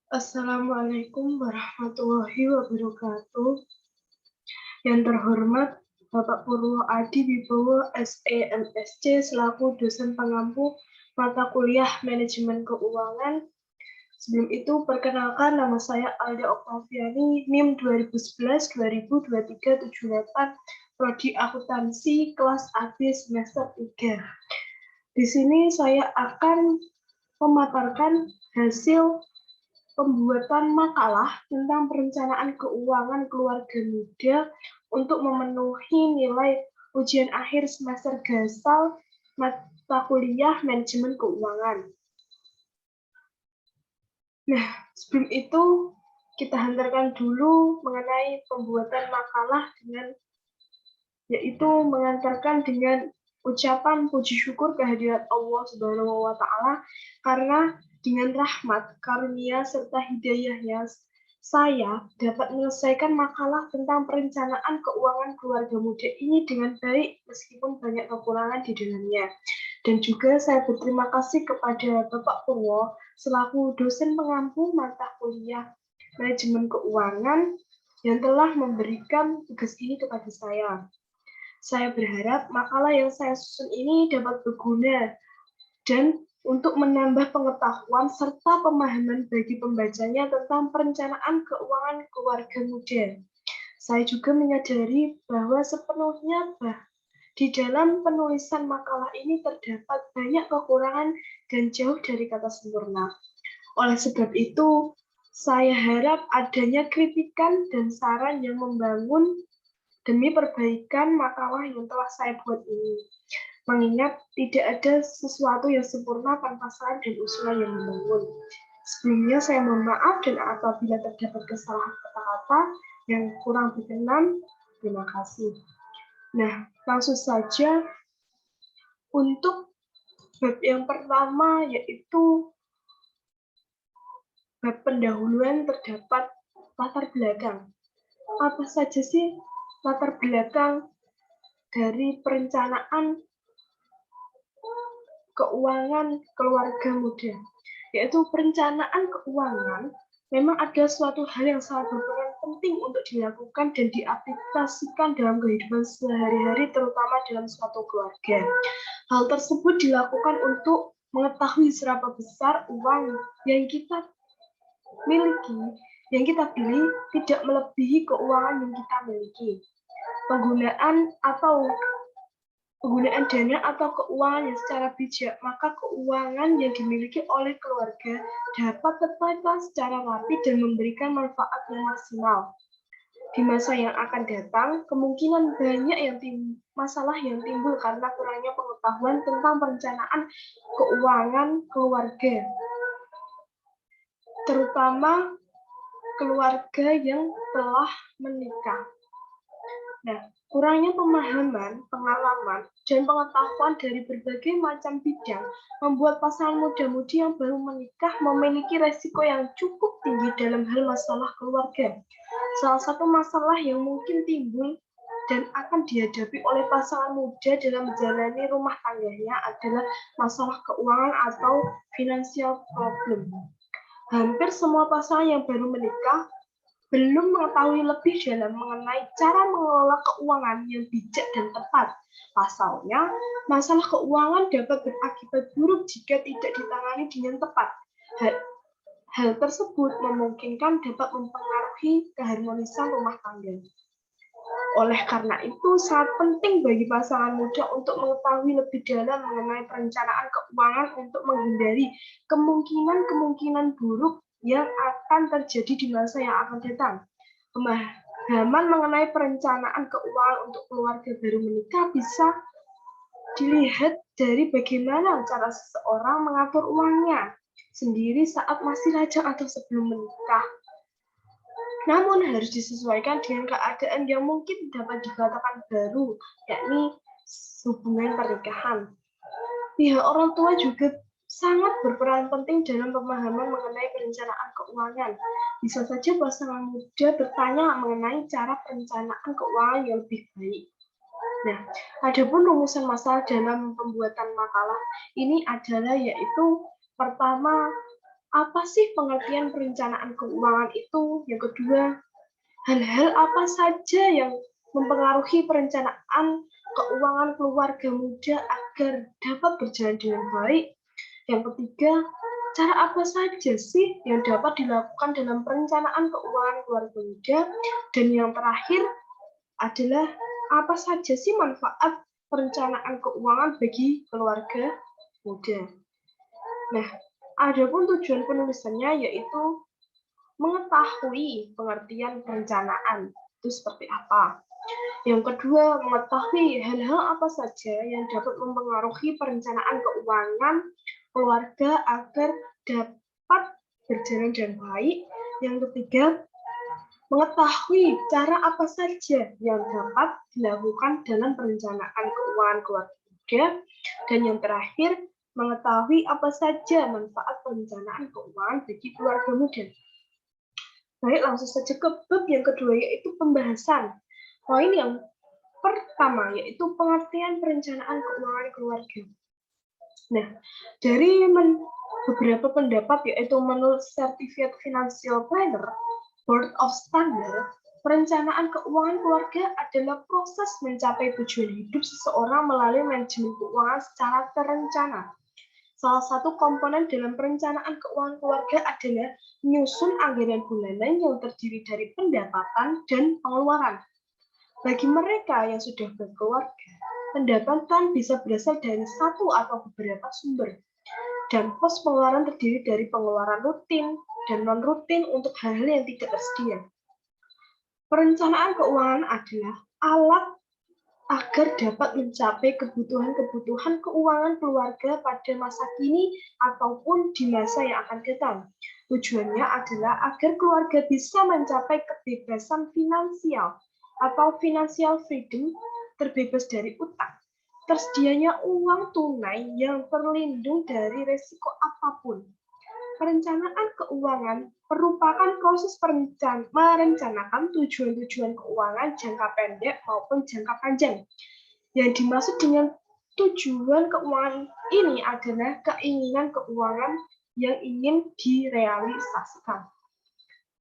Assalamualaikum warahmatullahi wabarakatuh. Yang terhormat Bapak Purwo Adi Wibowo, SE MSc selaku dosen pengampu mata kuliah Manajemen Keuangan. Sebelum itu, perkenalkan nama saya Alda Oktaviani, NIM 2011-2023-78, Prodi Akuntansi, kelas AB semester 3. Di sini saya akan memaparkan hasil pembuatan makalah tentang perencanaan keuangan keluarga muda untuk memenuhi nilai ujian akhir semester gasal mata kuliah manajemen keuangan. Nah, sebelum itu kita hantarkan dulu mengenai pembuatan makalah yaitu mengantarkan dengan ucapan puji syukur kehadirat Allah Subhanahu wa taala karena dengan rahmat, karunia serta hidayahnya saya dapat menyelesaikan makalah tentang perencanaan keuangan keluarga muda ini dengan baik meskipun banyak kekurangan di dalamnya. Dan juga saya berterima kasih kepada Bapak Purwo selaku dosen pengampu mata kuliah manajemen keuangan yang telah memberikan tugas ini kepada saya. Saya berharap makalah yang saya susun ini dapat berguna dan untuk menambah pengetahuan serta pemahaman bagi pembacanya tentang perencanaan keuangan keluarga muda. Saya juga menyadari bahwa sepenuhnya di dalam penulisan makalah ini terdapat banyak kekurangan dan jauh dari kata sempurna. Oleh sebab itu, saya harap adanya kritikan dan saran yang membangun demi perbaikan makalah yang telah saya buat ini. Mengingat tidak ada sesuatu yang sempurna tanpa saran dan usulan yang membangun. Sebelumnya saya mohon maaf dan apabila terdapat kesalahan kata-kata yang kurang berkenan, terima kasih. Nah, langsung saja untuk bab yang pertama yaitu bab pendahuluan terdapat latar belakang. Apa saja sih latar belakang dari perencanaan keuangan keluarga muda, yaitu perencanaan keuangan memang ada suatu hal yang sangat berperan penting untuk dilakukan dan diaplikasikan dalam kehidupan sehari-hari, terutama dalam suatu keluarga. Hal tersebut dilakukan untuk mengetahui seberapa besar uang yang kita miliki, yang kita pilih tidak melebihi keuangan yang kita miliki. Penggunaan dana atau keuangan yang secara bijak, maka keuangan yang dimiliki oleh keluarga dapat tertata secara rapi dan memberikan manfaat yang maksimal. Di masa yang akan datang, kemungkinan banyak masalah yang timbul karena kurangnya pengetahuan tentang perencanaan keuangan keluarga, terutama keluarga yang telah menikah. Nah, kurangnya pemahaman, pengalaman, dan pengetahuan dari berbagai macam bidang membuat pasangan muda-mudi yang baru menikah memiliki resiko yang cukup tinggi dalam hal masalah keluarga. Salah satu masalah yang mungkin timbul dan akan dihadapi oleh pasangan muda dalam menjalani rumah tangganya adalah masalah keuangan atau financial problem. Hampir semua pasangan yang baru menikah belum mengetahui lebih dalam mengenai cara mengelola keuangan yang bijak dan tepat. Pasalnya, masalah keuangan dapat berakibat buruk jika tidak ditangani dengan tepat. Hal tersebut memungkinkan dapat mempengaruhi keharmonisan rumah tangga. Oleh karena itu, sangat penting bagi pasangan muda untuk mengetahui lebih dalam mengenai perencanaan keuangan untuk menghindari kemungkinan-kemungkinan buruk yang akan terjadi di masa yang akan datang. Pemahaman mengenai perencanaan keuangan untuk keluarga baru menikah bisa dilihat dari bagaimana cara seseorang mengatur uangnya sendiri saat masih lajang atau sebelum menikah. Namun harus disesuaikan dengan keadaan yang mungkin dapat dikatakan baru, yakni hubungan pernikahan. Pihak orang tua juga sangat berperan penting dalam pemahaman mengenai perencanaan keuangan. Bisa saja pasangan muda bertanya mengenai cara perencanaan keuangan yang lebih baik. Nah, adapun rumusan masalah dalam pembuatan makalah ini adalah yaitu pertama, Apa sih pengertian perencanaan keuangan itu? Yang kedua, hal-hal apa saja yang mempengaruhi perencanaan keuangan keluarga muda agar dapat berjalan dengan baik? Yang ketiga, cara apa saja sih yang dapat dilakukan dalam perencanaan keuangan keluarga muda? Dan yang terakhir adalah apa saja sih manfaat perencanaan keuangan bagi keluarga muda? Nah, adapun tujuan penulisannya yaitu mengetahui pengertian perencanaan itu seperti apa. Yang kedua, mengetahui hal-hal apa saja yang dapat mempengaruhi perencanaan keuangan keluarga agar dapat berjalan dengan baik. Yang ketiga, mengetahui cara apa saja yang dapat dilakukan dalam perencanaan keuangan keluarga muda. Dan yang terakhir, mengetahui apa saja manfaat perencanaan keuangan bagi keluarga muda. Baik, langsung saja ke bab yang kedua, yaitu pembahasan. Poin yang pertama, yaitu pengertian perencanaan keuangan keluarga. Nah, dari beberapa pendapat, yaitu menurut Certified Financial Planner, Board of Standard, perencanaan keuangan keluarga adalah proses mencapai tujuan hidup seseorang melalui manajemen keuangan secara terencana. Salah satu komponen dalam perencanaan keuangan keluarga adalah menyusun anggaran bulanan yang terdiri dari pendapatan dan pengeluaran. Bagi mereka yang sudah berkeluarga, pendapatan bisa berasal dari satu atau beberapa sumber, dan pos pengeluaran terdiri dari pengeluaran rutin dan non-rutin untuk hal-hal yang tidak tersedia. Perencanaan keuangan adalah alat agar dapat mencapai kebutuhan-kebutuhan keuangan keluarga pada masa kini ataupun di masa yang akan datang. Tujuannya adalah agar keluarga bisa mencapai kebebasan finansial atau financial freedom, terbebas dari utang, tersedianya uang tunai yang terlindung dari resiko apapun. Perencanaan keuangan merupakan proses merencanakan tujuan-tujuan keuangan jangka pendek maupun jangka panjang. Yang dimaksud dengan tujuan keuangan ini adalah keinginan keuangan yang ingin direalisasikan.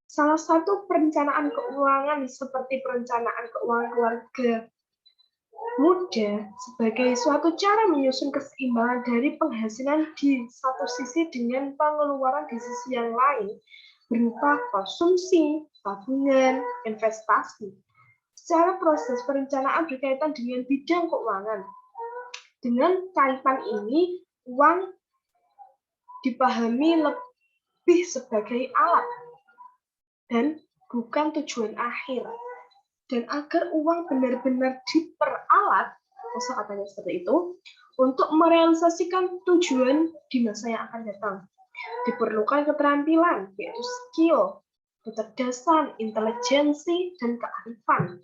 Salah satu perencanaan keuangan seperti perencanaan keuangan keluarga muda sebagai suatu cara menyusun keseimbangan dari penghasilan di satu sisi dengan pengeluaran di sisi yang lain berupa konsumsi, tabungan, investasi. Secara proses perencanaan berkaitan dengan bidang keuangan. Dengan kaitan ini, uang dipahami lebih sebagai alat dan bukan tujuan akhir. Dan agar uang benar-benar diperalat, kosakatanya seperti itu, untuk merealisasikan tujuan di masa yang akan datang. Diperlukan keterampilan, yaitu skill, kecerdasan, intelijensi, dan kearifan.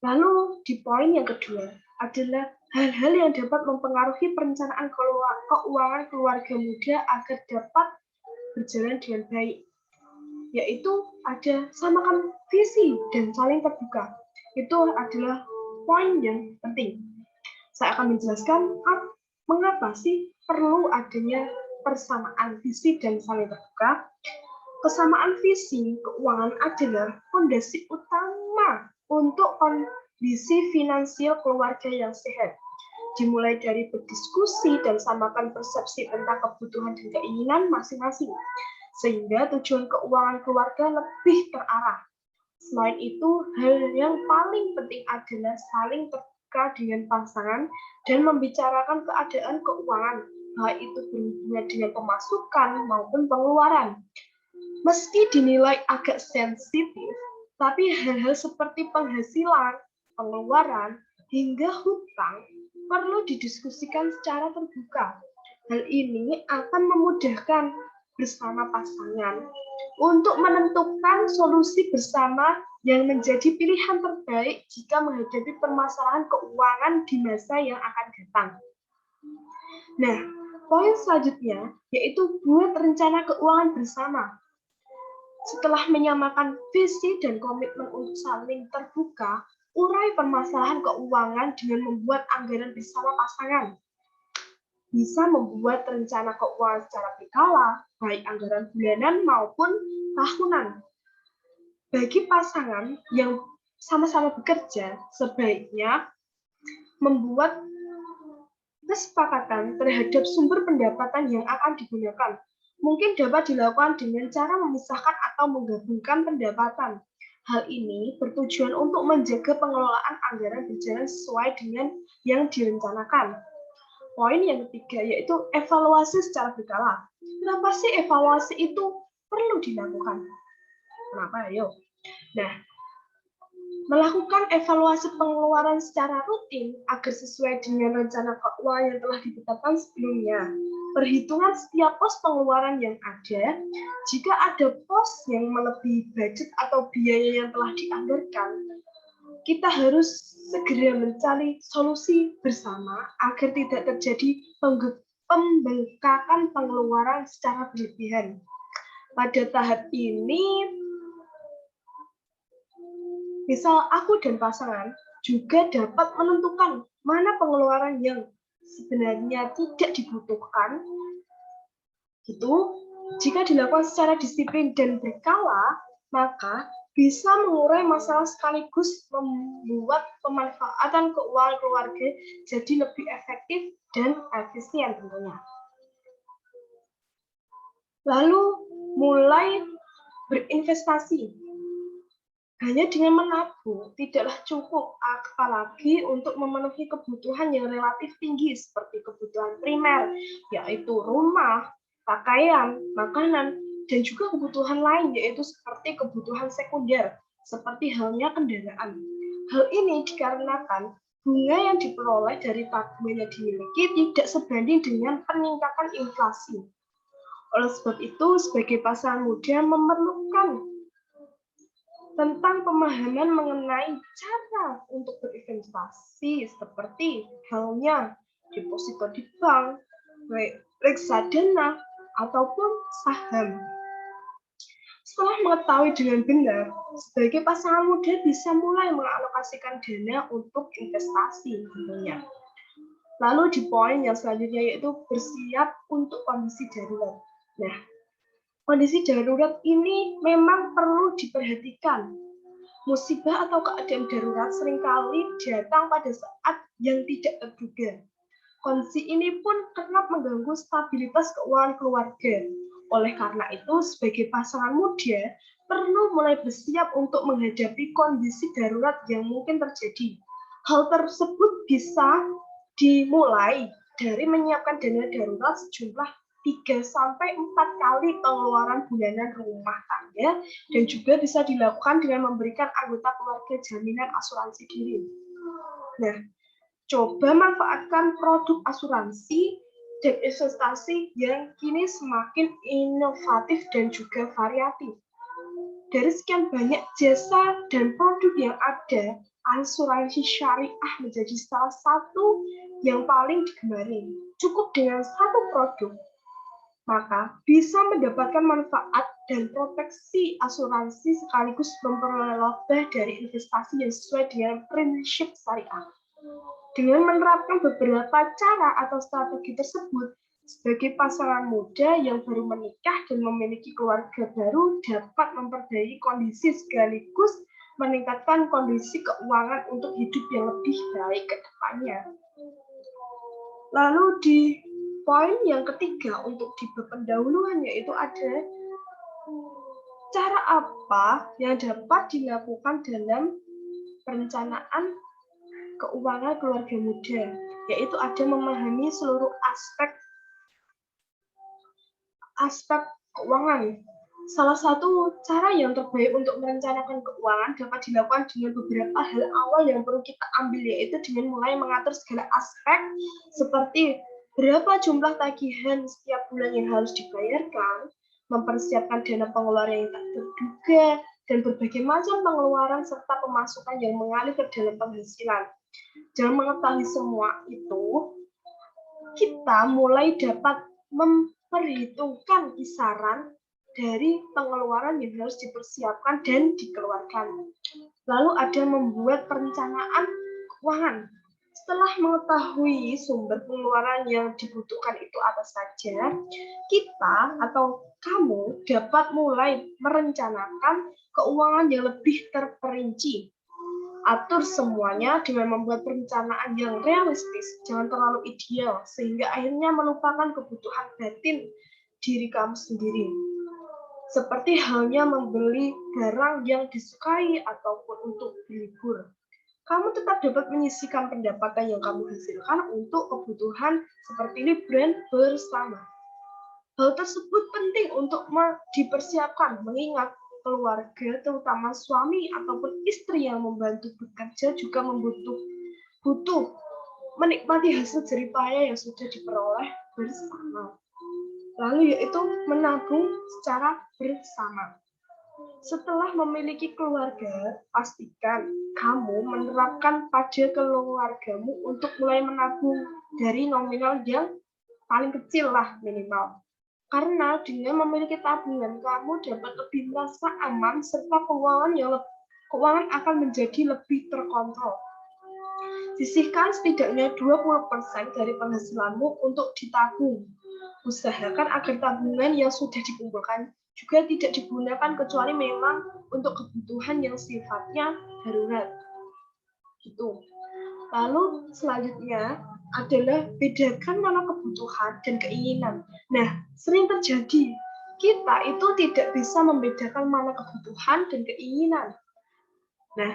Lalu di poin yang kedua adalah hal-hal yang dapat mempengaruhi perencanaan keuangan keluarga muda agar dapat berjalan dengan baik, yaitu ada samakan visi dan saling terbuka. Itu adalah poin yang penting. Saya akan menjelaskan mengapa sih perlu adanya persamaan visi dan saling terbuka. Kesamaan visi keuangan adalah fondasi utama untuk kondisi finansial keluarga yang sehat. Dimulai dari berdiskusi dan samakan persepsi tentang kebutuhan dan keinginan masing-masing, sehingga tujuan keuangan keluarga lebih terarah. Selain itu, hal yang paling penting adalah saling terbuka dengan pasangan dan membicarakan keadaan keuangan, baik itu berhubungan dengan pemasukan maupun pengeluaran. Meski dinilai agak sensitif, tapi hal-hal seperti penghasilan, pengeluaran, hingga hutang perlu didiskusikan secara terbuka. Hal ini akan memudahkan bersama pasangan untuk menentukan solusi bersama yang menjadi pilihan terbaik jika menghadapi permasalahan keuangan di masa yang akan datang. Nah, poin selanjutnya yaitu buat rencana keuangan bersama. Setelah menyamakan visi dan komitmen untuk saling terbuka, urai permasalahan keuangan dengan membuat anggaran bersama pasangan. bisa membuat rencana keuangan secara berkala, baik anggaran bulanan maupun tahunan. Bagi pasangan yang sama-sama bekerja, sebaiknya membuat kesepakatan terhadap sumber pendapatan yang akan digunakan. Mungkin dapat dilakukan dengan cara memisahkan atau menggabungkan pendapatan. Hal ini bertujuan untuk menjaga pengelolaan anggaran berjalan sesuai dengan yang direncanakan. Poin yang ketiga yaitu evaluasi secara berkala. Kenapa sih evaluasi itu perlu dilakukan? Kenapa? Ayo. Nah, melakukan evaluasi pengeluaran secara rutin agar sesuai dengan rencana keuangan yang telah ditetapkan sebelumnya. Perhitungan setiap pos pengeluaran yang ada, jika ada pos yang melebihi budget atau biaya yang telah dianggarkan, kita harus segera mencari solusi bersama agar tidak terjadi pembengkakan pengeluaran secara berlebihan. Pada tahap ini, misal aku dan pasangan juga dapat menentukan mana pengeluaran yang sebenarnya tidak dibutuhkan. Gitu. Jika dilakukan secara disiplin dan berkala, maka bisa mengurai masalah sekaligus membuat pemanfaatan keuangan keluarga jadi lebih efektif dan efisien tentunya. Lalu mulai berinvestasi. Hanya dengan menabung tidaklah cukup, apalagi untuk memenuhi kebutuhan yang relatif tinggi seperti kebutuhan primer, yaitu rumah, pakaian, makanan, dan juga kebutuhan lain, yaitu seperti kebutuhan sekunder, seperti halnya kendaraan. Hal ini dikarenakan bunga yang diperoleh dari tabungan yang dimiliki tidak sebanding dengan peningkatan inflasi. Oleh sebab itu, sebagai pasangan muda memerlukan tentang pemahaman mengenai cara untuk berinvestasi seperti halnya deposito di bank, reksadana, ataupun saham. Setelah mengetahui dengan benar, sebagai pasangan muda bisa mulai mengalokasikan dana untuk investasi tentunya. Lalu di poin yang selanjutnya yaitu bersiap untuk kondisi darurat. Nah, kondisi darurat ini memang perlu diperhatikan. Musibah atau keadaan darurat seringkali datang pada saat yang tidak terduga. Kondisi ini pun kerap mengganggu stabilitas keuangan keluarga. Oleh karena itu, sebagai pasangan muda, perlu mulai bersiap untuk menghadapi kondisi darurat yang mungkin terjadi. Hal tersebut bisa dimulai dari menyiapkan dana darurat sejumlah 3-4 kali pengeluaran bulanan rumah tangga dan juga bisa dilakukan dengan memberikan anggota keluarga jaminan asuransi diri. Nah, coba manfaatkan produk asuransi dan investasi yang kini semakin inovatif dan juga variatif. Dari sekian banyak jasa dan produk yang ada, asuransi syariah menjadi salah satu yang paling digemari. Cukup dengan satu produk, maka bisa mendapatkan manfaat dan proteksi asuransi sekaligus memperoleh laba dari investasi yang sesuai dengan prinsip syariah. Dengan menerapkan beberapa cara atau strategi tersebut, sebagai pasangan muda yang baru menikah dan memiliki keluarga baru dapat memperbaiki kondisi sekaligus meningkatkan kondisi keuangan untuk hidup yang lebih baik ke depannya. Lalu di poin yang ketiga untuk di bab pendahuluan yaitu ada cara apa yang dapat dilakukan dalam perencanaan keuangan keluarga muda, yaitu ada memahami seluruh aspek keuangan. Salah satu cara yang terbaik untuk merencanakan keuangan dapat dilakukan dengan beberapa hal awal yang perlu kita ambil, yaitu dengan mulai mengatur segala aspek seperti berapa jumlah tagihan setiap bulan yang harus dibayarkan, mempersiapkan dana pengeluaran yang tak terduga, dan berbagai macam pengeluaran serta pemasukan yang mengalir ke dalam penghasilan. Dengan mengetahui semua itu, kita mulai dapat memperhitungkan kisaran dari pengeluaran yang harus dipersiapkan dan dikeluarkan. Lalu ada membuat perencanaan keuangan. Setelah mengetahui sumber pengeluaran yang dibutuhkan itu apa saja, kita atau kamu dapat mulai merencanakan keuangan yang lebih terperinci. Atur semuanya dengan membuat perencanaan yang realistis, jangan terlalu ideal, sehingga akhirnya melupakan kebutuhan batin diri kamu sendiri. Seperti halnya membeli barang yang disukai ataupun untuk berlibur. Kamu tetap dapat menyisihkan pendapatan yang kamu hasilkan untuk kebutuhan seperti liburan bersama. Hal tersebut penting untuk dipersiapkan, mengingat keluarga, terutama suami ataupun istri yang membantu bekerja juga butuh menikmati hasil jerih payah yang sudah diperoleh bersama. Lalu yaitu menabung secara bersama. Setelah memiliki keluarga, pastikan kamu menerapkan pada keluargamu untuk mulai menabung dari nominal yang paling kecil lah minimal. Karena dengan memiliki tabungan, kamu dapat lebih merasa aman serta keuangan akan menjadi lebih terkontrol. Sisihkan setidaknya 20% dari penghasilanmu untuk ditabung. Usahakan agar tabungan yang sudah dikumpulkan juga tidak digunakan kecuali memang untuk kebutuhan yang sifatnya darurat. Gitu. Lalu selanjutnya adalah bedakan mana kebutuhan dan keinginan. Nah, sering terjadi kita itu tidak bisa membedakan mana kebutuhan dan keinginan. Nah,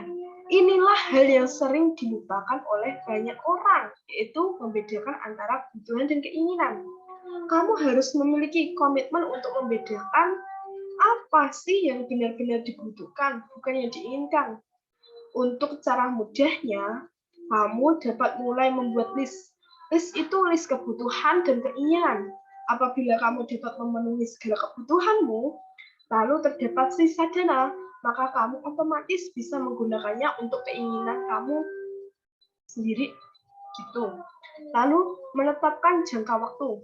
inilah hal yang sering dilupakan oleh banyak orang, yaitu membedakan antara kebutuhan dan keinginan. Kamu harus memiliki komitmen untuk membedakan apa sih yang benar-benar dibutuhkan, bukan yang diinginkan. Untuk cara mudahnya, kamu dapat mulai membuat list. List itu list kebutuhan dan keinginan. Apabila kamu dapat memenuhi segala kebutuhanmu, lalu terdapat sisa dana, maka kamu otomatis bisa menggunakannya untuk keinginan kamu sendiri. Gitu. Lalu menetapkan jangka waktu.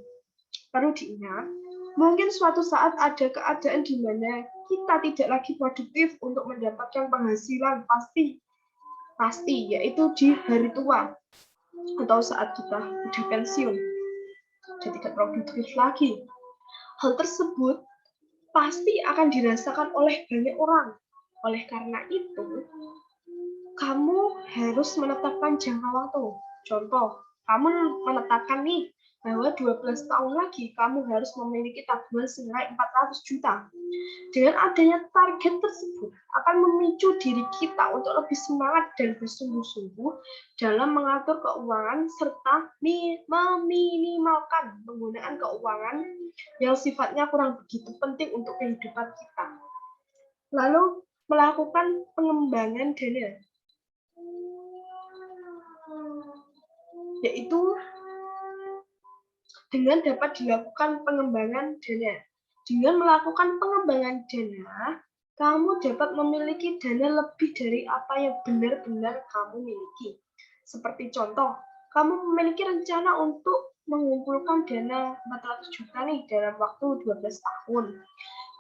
Perlu diingat, mungkin suatu saat ada keadaan di mana kita tidak lagi produktif untuk mendapatkan penghasilan pasti, yaitu di hari tua atau saat kita sudah pensiun, jadi tidak produktif lagi. Hal tersebut pasti akan dirasakan oleh banyak orang. Oleh karena itu, kamu harus menetapkan jangka waktu. Contoh, kamu menetapkan nih bahwa 12 tahun lagi kamu harus memiliki tabungan senilai 400 juta. Dengan adanya target tersebut akan memicu diri kita untuk lebih semangat dan bersungguh-sungguh dalam mengatur keuangan serta meminimalkan penggunaan keuangan yang sifatnya kurang begitu penting untuk kehidupan kita. Lalu melakukan pengembangan dana, yaitu dengan dapat dilakukan pengembangan dana. Dengan melakukan pengembangan dana, kamu dapat memiliki dana lebih dari apa yang benar-benar kamu miliki. Seperti contoh, kamu memiliki rencana untuk mengumpulkan dana 400 juta nih dalam waktu 12 tahun.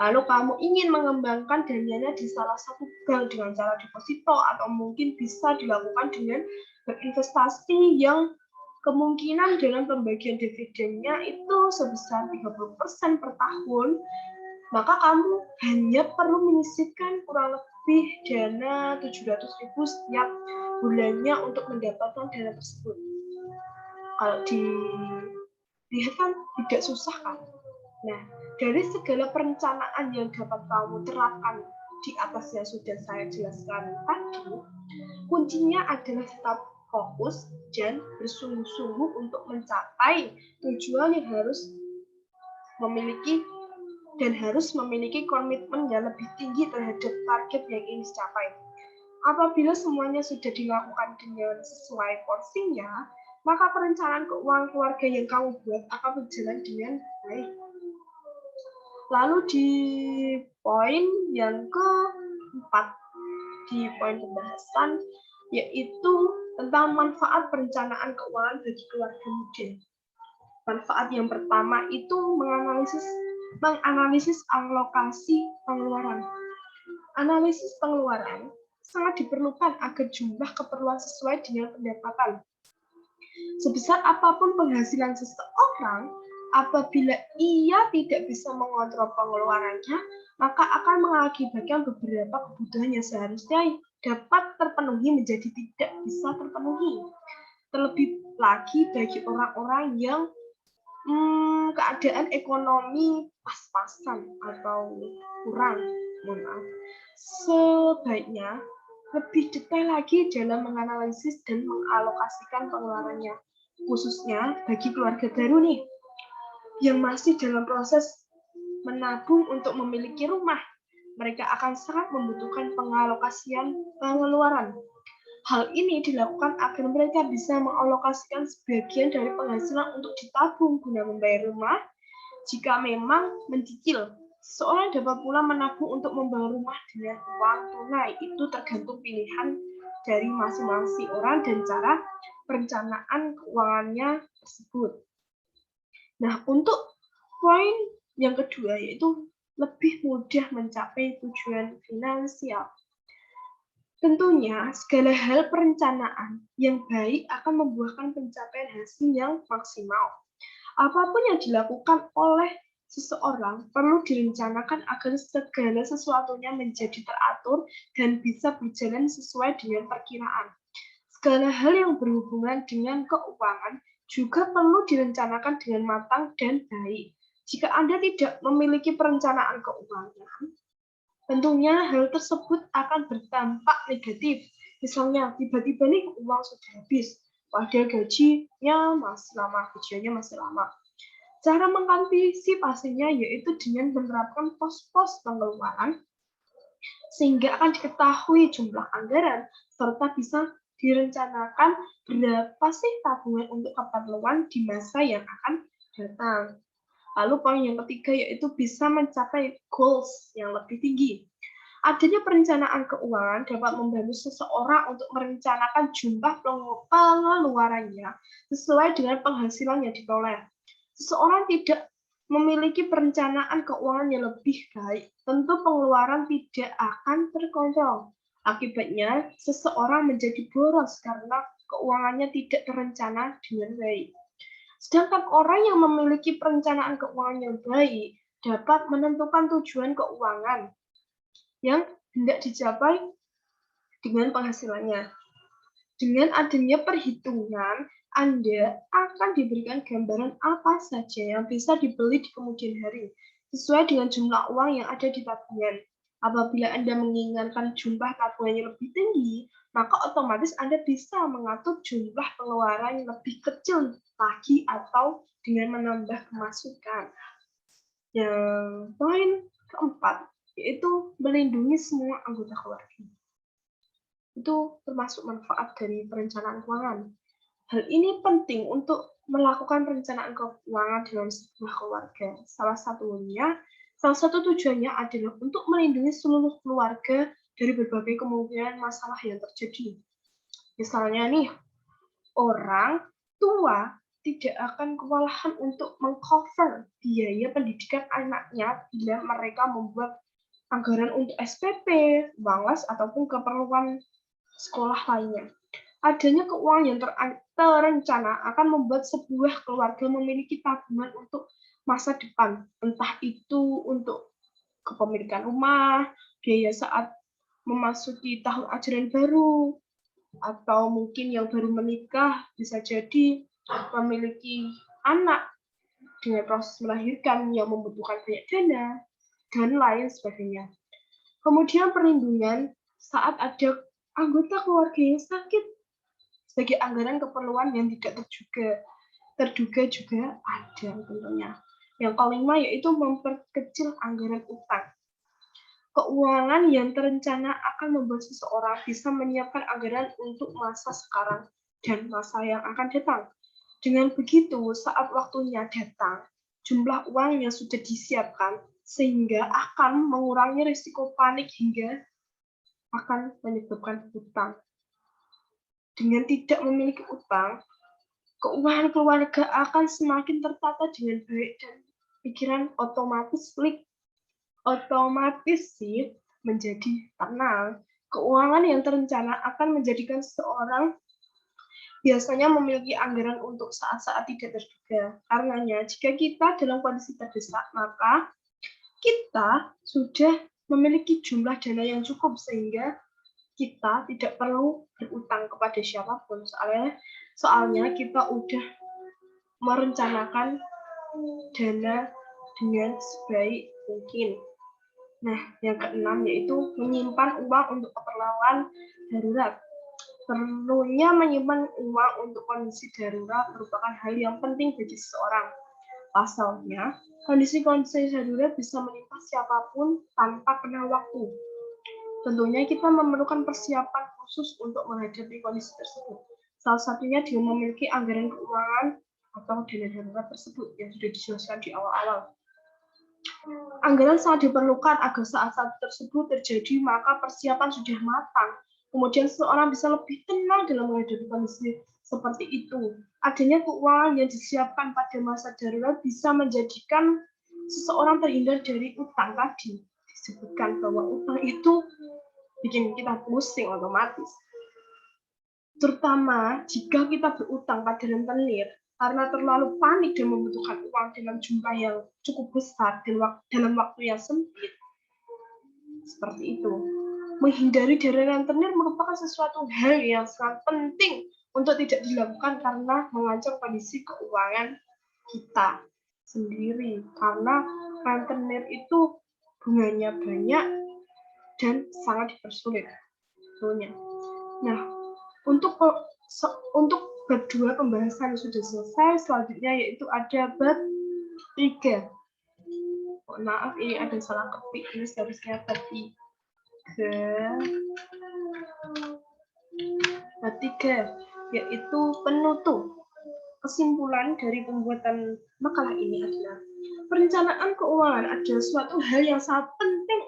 Lalu kamu ingin mengembangkan dananya di salah satu bank dengan cara deposito atau mungkin bisa dilakukan dengan berinvestasi yang kemungkinan dalam pembagian dividennya itu sebesar 30% per tahun, maka kamu hanya perlu menyisihkan kurang lebih dana 700.000 setiap bulannya untuk mendapatkan dana tersebut. Kalau dilihat kan tidak susah kan? Nah, dari segala perencanaan yang dapat kamu terapkan di atas yang sudah saya jelaskan tadi, kuncinya adalah tetap fokus dan bersungguh-sungguh untuk mencapai tujuan yang harus memiliki komitmen yang lebih tinggi terhadap target yang ingin dicapai. Apabila semuanya sudah dilakukan dengan sesuai porsinya, maka perencanaan keuangan keluarga yang kamu buat akan berjalan dengan baik. Lalu di poin yang keempat, di poin pembahasan, yaitu tentang manfaat perencanaan keuangan bagi keluarga muda. Manfaat yang pertama itu menganalisis alokasi pengeluaran. Analisis pengeluaran sangat diperlukan agar jumlah keperluan sesuai dengan pendapatan. Sebesar apapun penghasilan seseorang, apabila ia tidak bisa mengontrol pengeluarannya, maka akan mengakibatkan beberapa kebutuhan yang seharusnya dapat terpenuhi menjadi tidak bisa terpenuhi. Terlebih lagi bagi orang-orang yang keadaan ekonomi pas-pasan atau kurang, mohon maaf. Sebaiknya lebih detail lagi dalam menganalisis dan mengalokasikan pengeluarannya, khususnya bagi keluarga baru nih, yang masih dalam proses menabung untuk memiliki rumah. Mereka akan sangat membutuhkan pengalokasian pengeluaran. Hal ini dilakukan agar mereka bisa mengalokasikan sebagian dari penghasilan untuk ditabung guna membayar rumah. Jika memang mencicil, seorang dapat pula menabung untuk membangun rumah dengan uang tunai. Itu tergantung pilihan dari masing-masing orang dan cara perencanaan keuangannya tersebut. Nah, untuk poin yang kedua yaitu lebih mudah mencapai tujuan finansial. Tentunya, segala hal perencanaan yang baik akan membuahkan pencapaian hasil yang maksimal. Apapun yang dilakukan oleh seseorang perlu direncanakan agar segala sesuatunya menjadi teratur dan bisa berjalan sesuai dengan perkiraan. Segala hal yang berhubungan dengan keuangan juga perlu direncanakan dengan matang dan baik. Jika Anda tidak memiliki perencanaan keuangan, tentunya hal tersebut akan berdampak negatif. Misalnya, tiba-tiba nih uang sudah habis, padahal gajiannya masih lama. Cara mengantisipasinya yaitu dengan menerapkan pos-pos pengeluaran sehingga akan diketahui jumlah anggaran serta bisa direncanakan berapa sih tabungan untuk keperluan di masa yang akan datang. Lalu poin yang ketiga yaitu bisa mencapai goals yang lebih tinggi. Adanya perencanaan keuangan dapat membantu seseorang untuk merencanakan jumlah pengeluarannya sesuai dengan penghasilan yang diperoleh. Seseorang tidak memiliki perencanaan keuangan yang lebih baik, tentu pengeluaran tidak akan terkontrol. Akibatnya, seseorang menjadi boros karena keuangannya tidak terencana dengan baik. Sedangkan orang yang memiliki perencanaan keuangan yang baik dapat menentukan tujuan keuangan yang hendak dicapai dengan penghasilannya. Dengan adanya perhitungan, Anda akan diberikan gambaran apa saja yang bisa dibeli di kemudian hari, sesuai dengan jumlah uang yang ada di tabungan. Apabila Anda menginginkan jumlah tabungannya lebih tinggi, maka otomatis Anda bisa mengatur jumlah pengeluaran yang lebih kecil lagi atau dengan menambah pemasukan. Yang poin keempat, yaitu melindungi semua anggota keluarga. Itu termasuk manfaat dari perencanaan keuangan. Hal ini penting untuk melakukan perencanaan keuangan dalam sebuah keluarga. Salah satu tujuannya adalah untuk melindungi seluruh keluarga dari berbagai kemungkinan masalah yang terjadi. Misalnya nih, orang tua tidak akan kewalahan untuk mengcover biaya pendidikan anaknya bila mereka membuat anggaran untuk SPP, uang les, ataupun keperluan sekolah lainnya. Adanya keuangan yang terencana akan membuat sebuah keluarga memiliki tabungan untuk masa depan, entah itu untuk kepemilikan rumah, biaya saat memasuki tahun ajaran baru, atau mungkin yang baru menikah bisa jadi memiliki anak dengan proses melahirkan yang membutuhkan banyak dana, dan lain sebagainya. Kemudian perlindungan saat ada anggota keluarga yang sakit sebagai anggaran keperluan yang tidak terduga juga ada tentunya. Yang kelima yaitu memperkecil anggaran utang. Keuangan yang terencana akan membuat seseorang bisa menyiapkan anggaran untuk masa sekarang dan masa yang akan datang. Dengan begitu, saat waktunya datang, jumlah uang yang sudah disiapkan sehingga akan mengurangi risiko panik hingga akan menyebabkan hutang. Dengan tidak memiliki utang, keuangan keluarga akan semakin tertata dengan baik dan pikiran otomatis sih menjadi tenang. Keuangan yang terencana akan menjadikan seseorang biasanya memiliki anggaran untuk saat-saat tidak terduga. Karenanya, jika kita dalam kondisi terdesak, maka kita sudah memiliki jumlah dana yang cukup sehingga kita tidak perlu berutang kepada siapapun. Soalnya kita udah merencanakan dana dengan sebaik mungkin. Nah, yang keenam yaitu menyimpan uang untuk keperluan darurat. Perlunya menyimpan uang untuk kondisi darurat merupakan hal yang penting bagi seseorang. Pasalnya, kondisi-kondisi darurat bisa menimpa siapapun tanpa kenal waktu. Tentunya kita memerlukan persiapan khusus untuk menghadapi kondisi tersebut. Salah satunya dengan memiliki anggaran keuangan atau dana darurat tersebut yang sudah dijelaskan di awal-awal. Anggaran sangat diperlukan agar saat-saat tersebut terjadi, maka persiapan sudah matang. Kemudian seseorang bisa lebih tenang dalam menghadapi kondisi seperti itu. Adanya keuangan yang disiapkan pada masa darurat bisa menjadikan seseorang terhindar dari utang tadi. Disebutkan bahwa utang itu bikin kita pusing otomatis. Terutama jika kita berutang pada rentenir karena terlalu panik dan membutuhkan uang dalam jumlah yang cukup besar dalam waktu yang sempit. Seperti itu. Menghindari dari rentenir merupakan sesuatu hal yang sangat penting untuk tidak dilakukan karena mengancam kondisi keuangan kita sendiri. Karena rentenir itu bunganya banyak dan sangat dipersulit. Nah, untuk bab 2 pembahasan sudah selesai, selanjutnya yaitu ada bab 3. Maaf, ini ada salah ketik, ini seharusnya bab 3. Bab 3 yaitu penutup. Kesimpulan dari pembuatan makalah ini adalah perencanaan keuangan adalah suatu hal yang sangat penting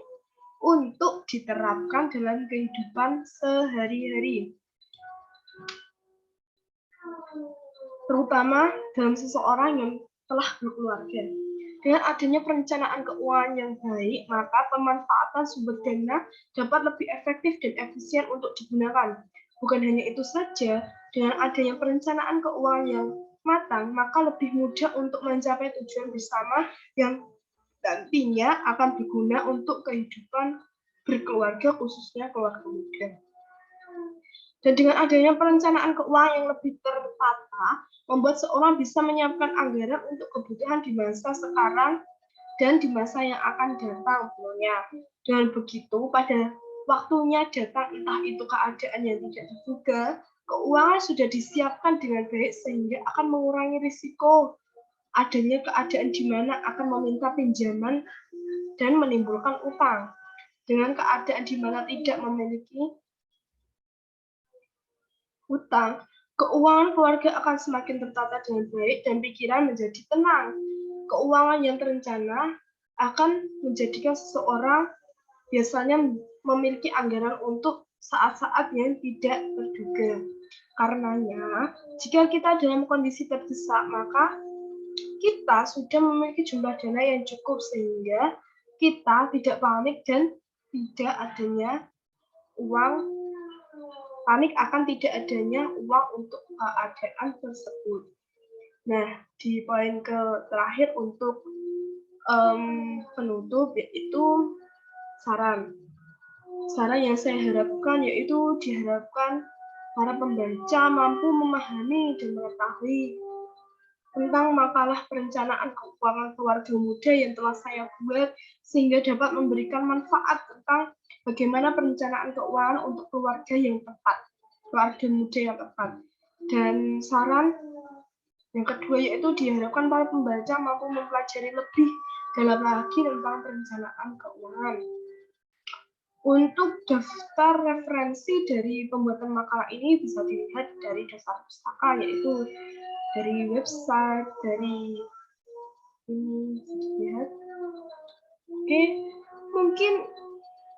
untuk diterapkan dalam kehidupan sehari-hari, terutama dalam seseorang yang telah berkeluarga. Dengan adanya perencanaan keuangan yang baik, maka pemanfaatan sumber dana dapat lebih efektif dan efisien untuk digunakan. Bukan hanya itu saja, dengan adanya perencanaan keuangan yang matang, maka lebih mudah untuk mencapai tujuan bersama yang nantinya akan berguna untuk kehidupan berkeluarga, khususnya keluarga muda. Dan dengan adanya perencanaan keuangan yang lebih tertata, membuat seorang bisa menyiapkan anggaran untuk kebutuhan di masa sekarang dan di masa yang akan datang tentunya. Dengan begitu, pada waktunya datang entah itu keadaan yang tidak diduga, keuangan sudah disiapkan dengan baik sehingga akan mengurangi risiko adanya keadaan di mana akan meminta pinjaman dan menimbulkan utang. Dengan keadaan di mana tidak memiliki utang, keuangan keluarga akan semakin tertata dengan baik dan pikiran menjadi tenang. Keuangan yang terencana akan menjadikan seseorang biasanya memiliki anggaran untuk saat-saat yang tidak terduga. Karenanya, jika kita dalam kondisi terdesak, maka kita sudah memiliki jumlah dana yang cukup sehingga kita tidak panik dan tidak adanya uang panik akan tidak adanya uang untuk keadaan tersebut. Nah, di poin terakhir untuk penutup yaitu saran. Saran yang saya harapkan yaitu diharapkan para pembaca mampu memahami dan mengetahui tentang makalah perencanaan keuangan keluarga muda yang telah saya buat sehingga dapat memberikan manfaat tentang bagaimana perencanaan keuangan untuk keluarga yang tepat, keluarga muda yang tepat. Dan saran yang kedua yaitu diharapkan para pembaca mampu mempelajari lebih dalam lagi tentang perencanaan keuangan. Untuk daftar referensi dari pembuatan makalah ini bisa dilihat dari daftar pustaka, yaitu dari website, dari ini lihat. Oke, mungkin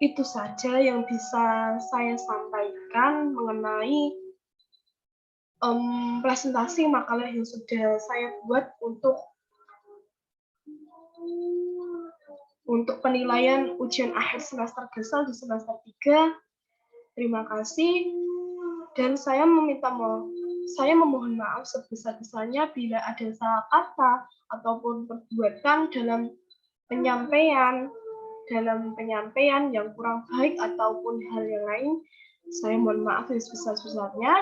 itu saja yang bisa saya sampaikan mengenai presentasi makalah yang sudah saya buat untuk penilaian ujian akhir semester GASAL di semester 3. Terima kasih dan saya meminta saya memohon maaf sebesar-besarnya bila ada salah kata ataupun perbuatan dalam penyampaian yang kurang baik ataupun hal yang lain. Saya mohon maaf yang sebesar-besarnya.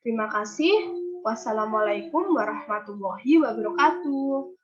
Terima kasih. Wassalamualaikum warahmatullahi wabarakatuh.